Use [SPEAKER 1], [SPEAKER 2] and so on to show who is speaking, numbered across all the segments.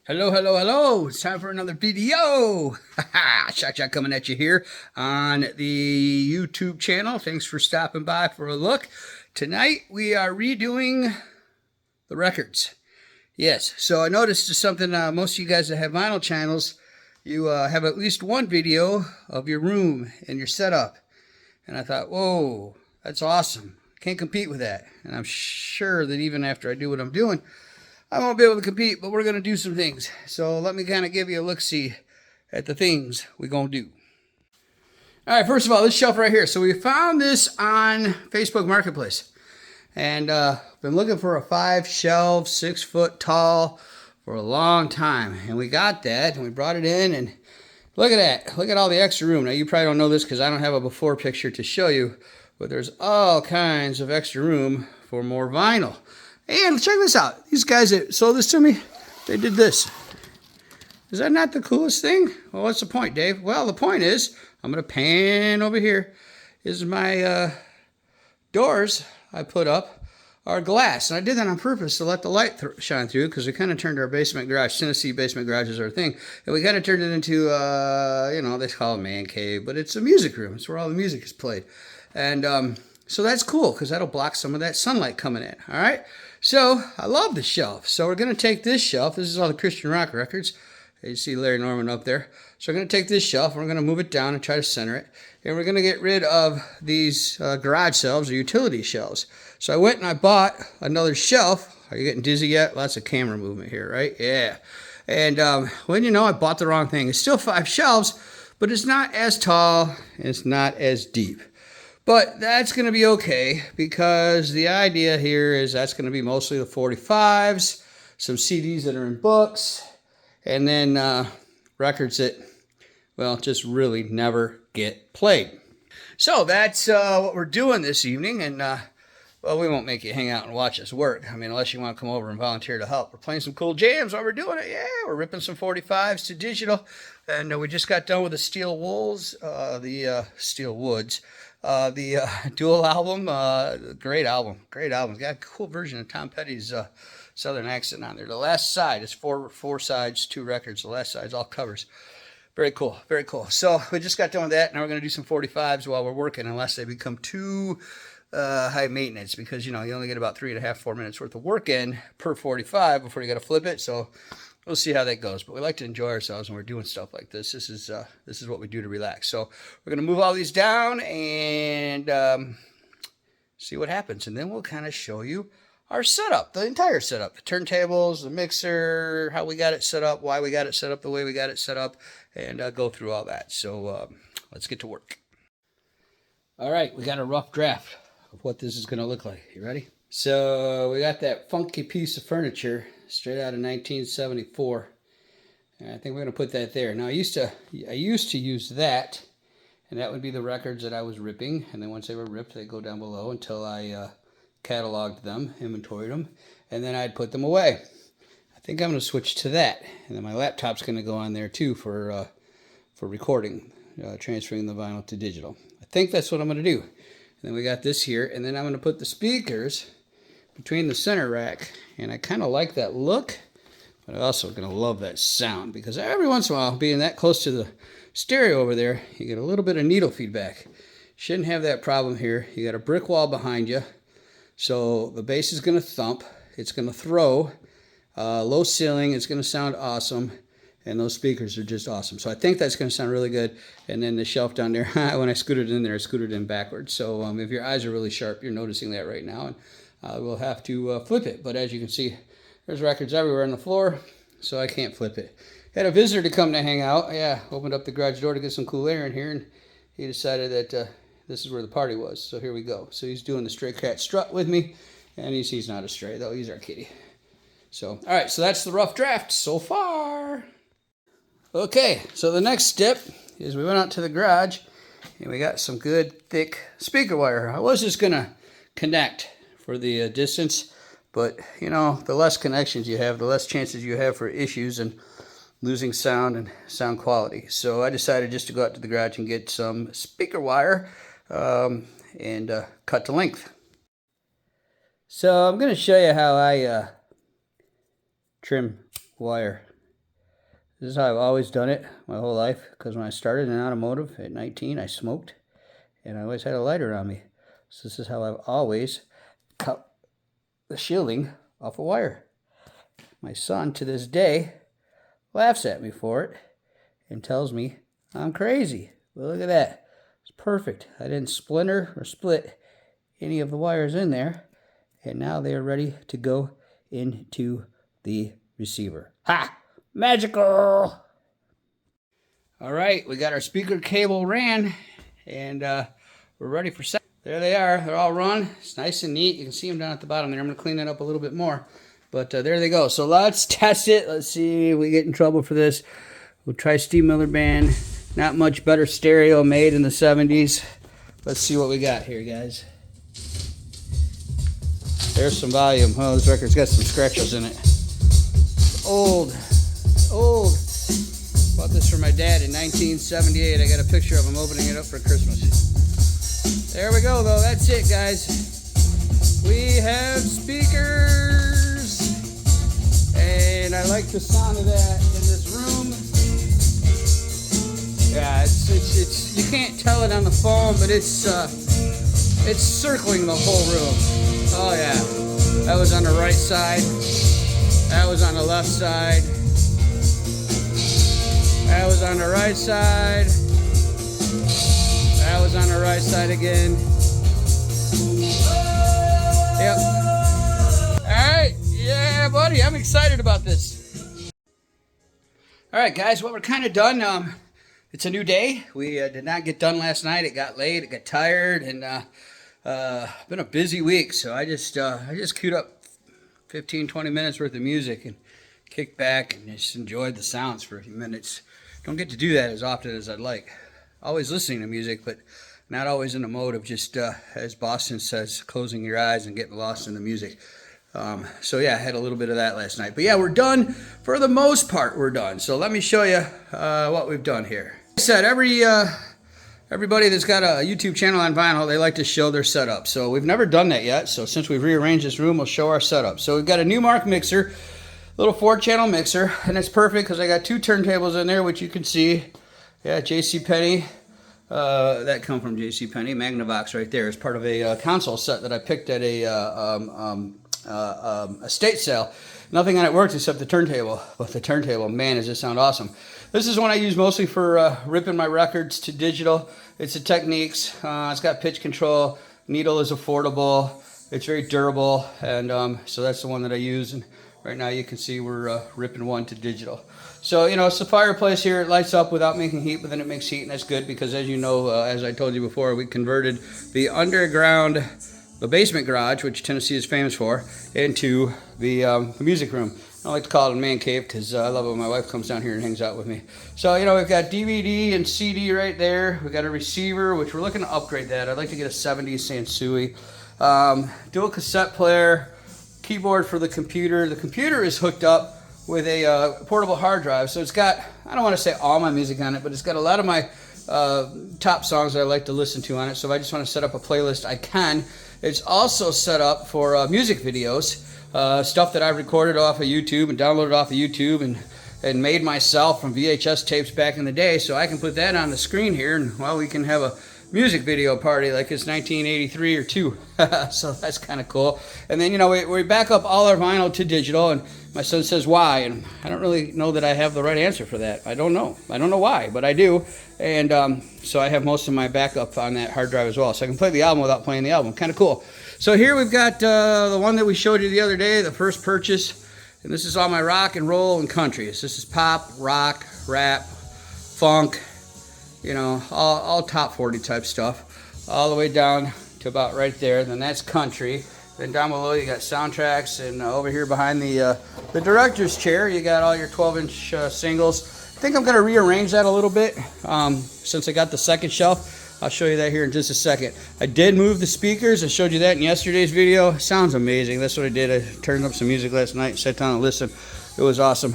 [SPEAKER 1] Hello, hello, hello. It's time for another video. Shot coming at you here on the YouTube channel. Thanks for stopping by for a look. Tonight we are redoing the records. Yes, so I noticed something, most of you guys that have vinyl channels, you have at least one video of your room and your setup. And I thought, whoa, that's awesome. Can't compete with that. And I'm sure that even after I do what I'm doing, I won't be able to compete, but we're going to do some things. So let me kind of give you a look-see at the things we're going to do. All right, first of all, this shelf right here. So we found this on Facebook Marketplace. And been looking for a 5-shelf, 6-foot tall for a long time. And we got that, and we brought it in, and look at that. Look at all the extra room. Now, you probably don't know this because I don't have a before picture to show you, but there's all kinds of extra room for more vinyl. And check this out. These guys that sold this to me, they did this. Is that not the coolest thing? Well, what's the point, Dave? Well, the point is, I'm going to pan over here. This is my doors I put up are glass. And I did that on purpose to let the light shine through because we kind of turned our basement garage, Tennessee basement garage is our thing. And we kind of turned it into, they call it a man cave, but it's a music room. It's where all the music is played. And so that's cool because that'll block some of that sunlight coming in, all right? So I love the shelf. So we're going to take this shelf. This is all the Christian rock records. You see Larry Norman up there. So we're going to take this shelf and we're going to move it down and try to center it. And we're going to get rid of these garage shelves or utility shelves. So I went and I bought another shelf. Are you getting dizzy yet? Lots of camera movement here, right? Yeah. And well, you know, I bought the wrong thing. It's still 5 shelves, but it's not as tall and it's not as deep. But that's going to be okay because the idea here is that's going to be mostly the 45s, some CDs that are in books, and then records that, well, just really never get played. So that's what we're doing this evening, and well, we won't make you hang out and watch us work. I mean, unless you want to come over and volunteer to help. We're playing some cool jams while we're doing it. Yeah, we're ripping some 45s to digital, and we just got done with the Steel Woods, the Dual album. Great album. It's got a cool version of Tom Petty's Southern accent on there. The last side is four sides, 2 records. The last side's all covers. Very cool, very cool. So we just got done with that. Now we're going to do some 45s while we're working, unless they become too high maintenance, because you only get about 3.5-4 minutes worth of work in per 45 before you got to flip it. So we'll see how that goes. But we like to enjoy ourselves when we're doing stuff like this. This is what we do to relax. So we're going to move all these down and see what happens, and then we'll kind of show you our setup, the entire setup, the turntables, the mixer, how we got it set up, why we got it set up the way we got it set up, and go through all that. So let's get to work. All right, we got a rough draft of what this is going to look like. You ready? So we got that funky piece of furniture straight out of 1974. And I think we're going to put that there. Now I used to use that, and that would be the records that I was ripping. And then once they were ripped, they go down below until I cataloged them, inventoried them, and then I'd put them away. I think I'm going to switch to that, and then my laptop's going to go on there too for recording, transferring the vinyl to digital. I think that's what I'm going to do. And then we got this here, and then I'm going to put the speakers between the center rack, and I kind of like that look, but I'm also going to love that sound, because every once in a while, being that close to the stereo over there, you get a little bit of needle feedback. Shouldn't have that problem here. You got a brick wall behind you, so the bass is going to thump, it's going to throw, low ceiling, it's going to sound awesome, and those speakers are just awesome. So I think that's going to sound really good. And then the shelf down there, when I scooted in there, I scooted in backwards. So if your eyes are really sharp, you're noticing that right now. And we'll have to flip it. But as you can see, there's records everywhere on the floor, so I can't flip it. Had a visitor to come to hang out. Yeah, opened up the garage door to get some cool air in here, and he decided that this is where the party was. So here we go. So he's doing the stray cat strut with me, and he's not a stray, though. He's our kitty. So, all right, so that's the rough draft so far. Okay, so the next step is we went out to the garage and we got some good thick speaker wire. I was just gonna connect for the distance, but the less connections you have, the less chances you have for issues and losing sound and sound quality. So I decided just to go out to the garage and get some speaker wire and cut to length. So I'm gonna show you how I trim wire This is how I've always done it my whole life, because when I started in automotive at 19, I smoked, and I always had a lighter on me. So this is how I've always cut the shielding off a wire. My son, to this day, laughs at me for it and tells me I'm crazy. Well, look at that. It's perfect. I didn't splinter or split any of the wires in there, and now they are ready to go into the receiver. Ha! Magical! All right, we got our speaker cable ran, and we're ready for set. There they are. They're all run. It's nice and neat. You can see them down at the bottom there. I'm going to clean that up a little bit more. But there they go. So let's test it. Let's see if we get in trouble for this. We'll try Steve Miller Band. Not much better stereo made in the 70s. Let's see what we got here, guys. There's some volume. Oh, this record's got some scratches in it. Old. Bought this for my dad in 1978. I got a picture of him opening it up for Christmas. There we go, though. That's it, guys. We have speakers, and I like the sound of that in this room. Yeah, it's you can't tell it on the phone, but it's circling the whole room. Oh yeah, that was on the right side. That was on the left side. That was on the right side. That was on the right side again. Yep. Alright, yeah, buddy, I'm excited about this. Alright, guys, well, we're kind of done. It's a new day. We did not get done last night. It got late, it got tired, and been a busy week, so I just queued up 15-20 minutes worth of music and kicked back and just enjoyed the sounds for a few minutes. Don't get to do that as often as I'd like. Always listening to music, but not always in the mode of just, as Boston says, closing your eyes and getting lost in the music. So yeah, I had a little bit of that last night. But yeah, we're done. For the most part, we're done. So let me show you what we've done here. Like I said, everybody that's got a YouTube channel on vinyl, they like to show their setup. So we've never done that yet. So since we've rearranged this room, we'll show our setup. So we've got a Newmark mixer, little 4-channel mixer, and it's perfect because I got 2 turntables in there, which you can see. Yeah, JCPenney. That come from JCPenney. Magnavox right there is part of a console set that I picked at a estate sale. Nothing on it works except the turntable, but the turntable, man, does it sound awesome. This is one I use mostly for ripping my records to digital. It's a Techniques. It's got pitch control. Needle is affordable. It's very durable, and so that's the one that I use. And right now you can see we're ripping one to digital. So, you know, it's a fireplace here. It lights up without making heat, but then it makes heat, and that's good because, as you know, as I told you before, we converted the basement garage, which Tennessee is famous for, into the music room. I like to call it a man cave because I love it when my wife comes down here and hangs out with me. So, you know, we've got DVD and CD right there. We've got a receiver, which we're looking to upgrade that. I'd like to get a 70s Sansui. Dual cassette player, keyboard for the computer. The computer is hooked up with a portable hard drive. So it's got, I don't want to say all my music on it, but it's got a lot of my top songs that I like to listen to on it. So if I just want to set up a playlist, I can. It's also set up for music videos, stuff that I recorded off of YouTube and downloaded off of YouTube and made myself from VHS tapes back in the day. So I can put that on the screen here, and well, we can have a music video party like it's 1983 or 2. So that's kind of cool. And then, you know, we back up all our vinyl to digital, and my son says why, and I don't really know that I have the right answer for that. I don't know why, but I do. And so I have most of my backup on that hard drive as well, so I can play the album without playing the album. Kind of cool. So here we've got the one that we showed you the other day, the first purchase, and this is all my rock and roll and countries. This is pop, rock, rap, funk, you know, all top 40 type stuff, all the way down to about right there. Then that's country. Then down below you got soundtracks, and over here behind the director's chair you got all your 12-inch singles. I think I'm going to rearrange that a little bit since I got the second shelf. I'll show you that here in just a second. I did move the speakers. I showed you that in yesterday's video. Sounds amazing. That's what I did. I turned up some music last night, sat down and listened. It was awesome.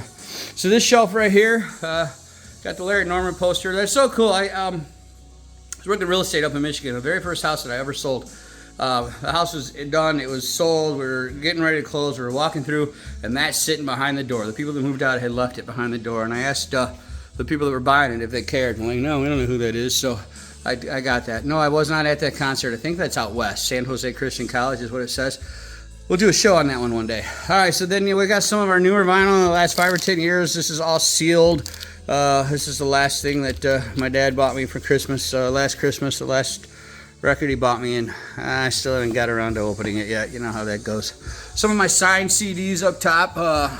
[SPEAKER 1] So this shelf right here, got the Larry Norman poster. That's so cool. I was working real estate up in Michigan. The very first house that I ever sold The house was done. It was sold. We were getting ready to close. We were walking through, and that's sitting behind the door. The people that moved out had left it behind the door, and I asked the people that were buying it if they cared. I'm like, no, we don't know who that is. So I got that. No, I was not at that concert. I think that's out west. San Jose Christian College is what it says. We'll do a show on that one day. All right, so then we got some of our newer vinyl in the last 5 or 10 years. This is all sealed. This is the last thing that my dad bought me for Christmas, last Christmas, the last record he bought me, and I still haven't got around to opening it yet. You know how that goes. Some of my signed CDs up top.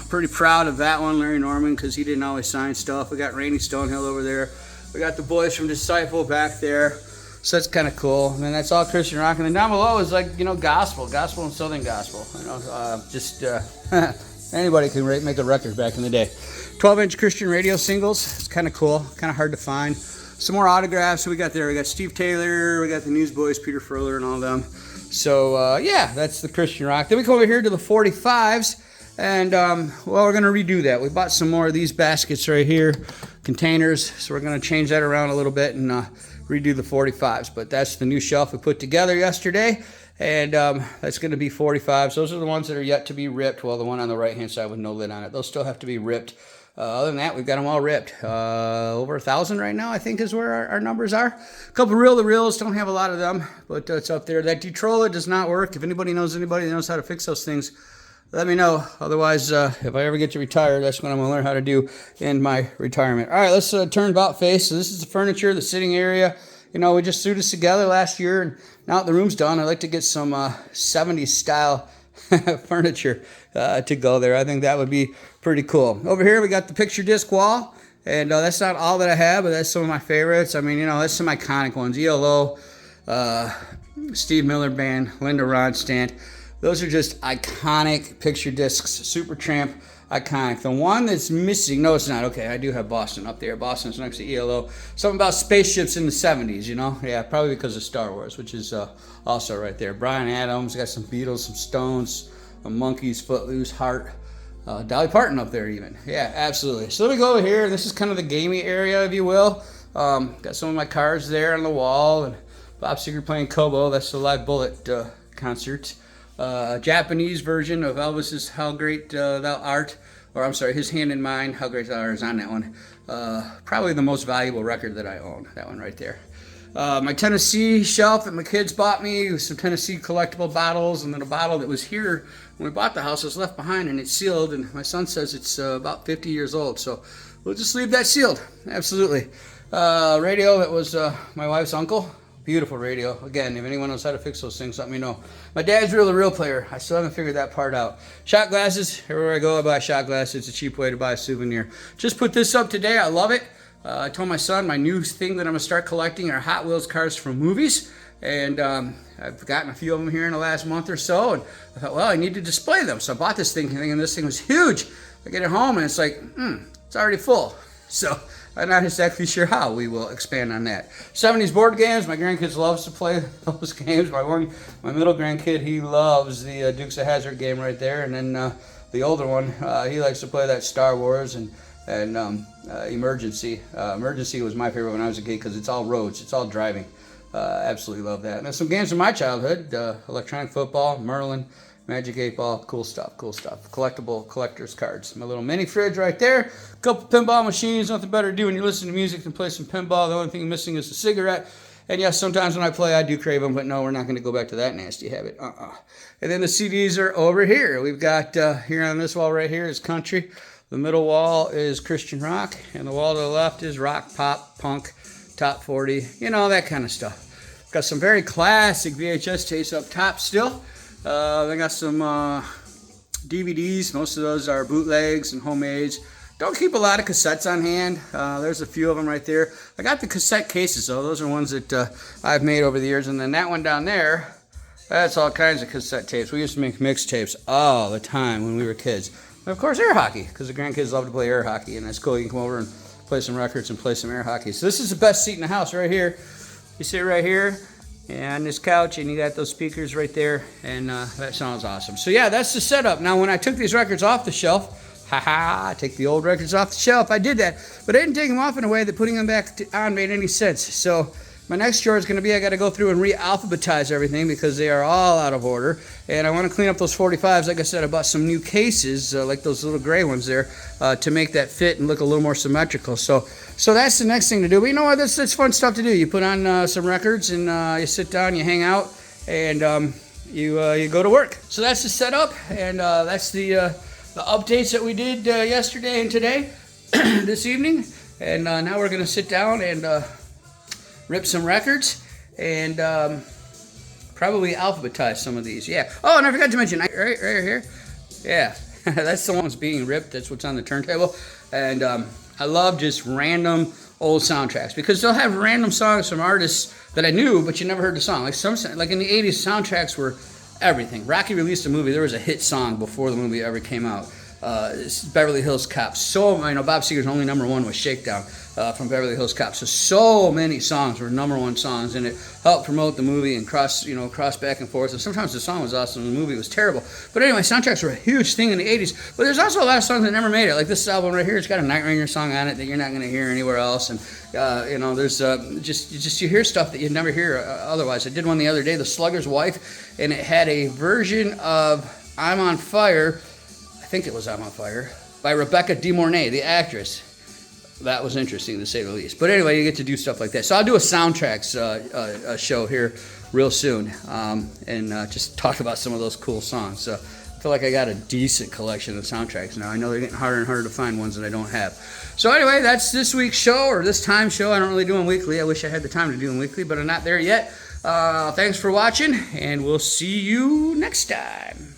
[SPEAKER 1] Pretty proud of that one, Larry Norman, because he didn't always sign stuff. We got Rainy Stonehill over there. We got the boys from Disciple back there. So that's kind of cool. And then that's all Christian rock. And then down below is like, gospel and Southern gospel. Anybody can make a record back in the day. 12-inch Christian radio singles. It's kind of cool, kind of hard to find. Some more autographs we got there. We got Steve Taylor, we got the Newsboys, Peter Furler, and all them. So yeah, that's the Christian rock. Then we come over here to the 45s, and well, we're gonna redo that. We bought some more of these baskets right here, containers. So we're gonna change that around a little bit and redo the 45s. But that's the new shelf we put together yesterday, and that's going to be 45s. Those are the ones that are yet to be ripped. Well, the one on the right hand side with no lid on it, those still have to be ripped. Other than that, we've got them all ripped. Over 1,000 right now, I think, is where our numbers are. A couple reel-to-reels, don't have a lot of them, but it's up there. That Detrola does not work. If anybody knows anybody that knows how to fix those things, let me know. Otherwise, if I ever get to retire, that's what I'm going to learn how to do in my retirement. All right, let's turn about face. So this is the furniture, the sitting area. We just threw this together last year, and now that the room's done, I'd like to get some 70s style furniture to go there. I think that would be pretty cool. Over here, we got the picture disc wall, and that's not all that I have, but that's some of my favorites. I mean, that's some iconic ones. ELO, Steve Miller Band, Linda Ronstadt. Those are just iconic picture discs. Supertramp, iconic. The one that's missing, no, it's not. Okay, I do have Boston up there. Boston's next to ELO. Something about spaceships in the 70s, Yeah, probably because of Star Wars, which is also right there. Bryan Adams, got some Beatles, some Stones, Monkees, Footloose, Heart. Dolly Parton up there even. Yeah, absolutely. So let me go over here. This is kind of the gamey area, if you will. Got some of my cards there on the wall. And Bob Seger playing Kobo. That's the Live Bullet concert. Japanese version of Elvis's How Great Thou Art, or I'm sorry, His Hand in Mine, How Great Thou Art is on that one. Probably the most valuable record that I own, that one right there. My Tennessee shelf that my kids bought me with some Tennessee collectible bottles, and then a bottle that was here when we bought the house was left behind, and it's sealed, and my son says it's about 50 years old, so we'll just leave that sealed. Absolutely. Radio that was my wife's uncle. Beautiful radio. Again, if anyone knows how to fix those things, let me know. My dad's a real player. I still haven't figured that part out. Shot glasses. Everywhere I go, I buy shot glasses. It's a cheap way to buy a souvenir. Just put this up today. I love it. I told my son my new thing that I'm going to start collecting are Hot Wheels cars from movies. And I've gotten a few of them here in the last month or so. And I thought, well, I need to display them. So I bought this thing thinking this thing was huge. I get it home and it's like, it's already full. So I'm not exactly sure how we will expand on that. 70s board games. My grandkids loves to play those games. My middle grandkid, he loves the Dukes of Hazzard game right there. And then the older one, he likes to play that Star Wars and Emergency. Emergency was my favorite when I was a kid because it's all roads. It's all driving. Absolutely love that. And there's some games from my childhood. Electronic football, Merlin, Magic 8 Ball, cool stuff. Collectible collector's cards. My little mini fridge right there. A couple pinball machines. Nothing better to do when you listen to music than play some pinball. The only thing missing is a cigarette. And yes, sometimes when I play, I do crave them, but no, we're not going to go back to that nasty habit. And then the CDs are over here. We've got here on this wall right here is country. The middle wall is Christian rock, and the wall to the left is rock, pop, punk, top 40, that kind of stuff. Got some very classic VHS tapes up top still. They got some DVDs. Most of those are bootlegs and homemades. Don't keep a lot of cassettes on hand. There's a few of them right there. I got the cassette cases, though. Those are ones that I've made over the years. And then that one down there, that's all kinds of cassette tapes. We used to make mixtapes all the time when we were kids. And of course, air hockey, because the grandkids love to play air hockey, and that's cool. You can come over and play some records and play some air hockey. So this is the best seat in the house right here. You sit right here and this couch, and you got those speakers right there, and that sounds awesome. So yeah, that's the setup. Now, when I took these records off the shelf, I take the old records off the shelf. I did that, but I didn't take them off in a way that putting them back on made any sense. So My next chore is going to be I got to go through and re-alphabetize everything because they are all out of order. And I want to clean up those 45s. Like I said, I bought some new cases, like those little gray ones there, to make that fit and look a little more symmetrical. So that's the next thing to do. But you know what? That's fun stuff to do. You put on some records and you sit down, you hang out, and you go to work. So that's the setup, and that's the updates that we did yesterday and today, this evening. And now we're going to sit down and rip some records and probably alphabetize some of these. Yeah. Oh, and I forgot to mention, right here. Yeah, that's the one that's being ripped. That's what's on the turntable. And I love just random old soundtracks because they'll have random songs from artists that I knew, but you never heard the song. Like in the 80s, soundtracks were everything. Rocky released a movie. There was a hit song before the movie ever came out. Beverly Hills Cop. Bob Seger's only #1 was Shakedown from Beverly Hills Cop. So many songs were #1 songs, and it helped promote the movie and cross back and forth. And sometimes the song was awesome, and the movie was terrible. But anyway, soundtracks were a huge thing in the 80s. But there's also a lot of songs that never made it. Like this album right here, it's got a Night Ranger song on it that you're not going to hear anywhere else. And there's just you hear stuff that you'd never hear otherwise. I did one the other day, The Slugger's Wife, and it had a version of I'm on Fire. I think it was I'm on Fire, by Rebecca De Mornay, the actress. That was interesting, to say the least. But anyway, you get to do stuff like that. So I'll do a soundtracks show here real soon, and just talk about some of those cool songs. So I feel like I got a decent collection of soundtracks now. I know they're getting harder and harder to find ones that I don't have. So anyway, that's this week's show, or this time show. I don't really do them weekly. I wish I had the time to do them weekly, but I'm not there yet. Thanks for watching, and we'll see you next time.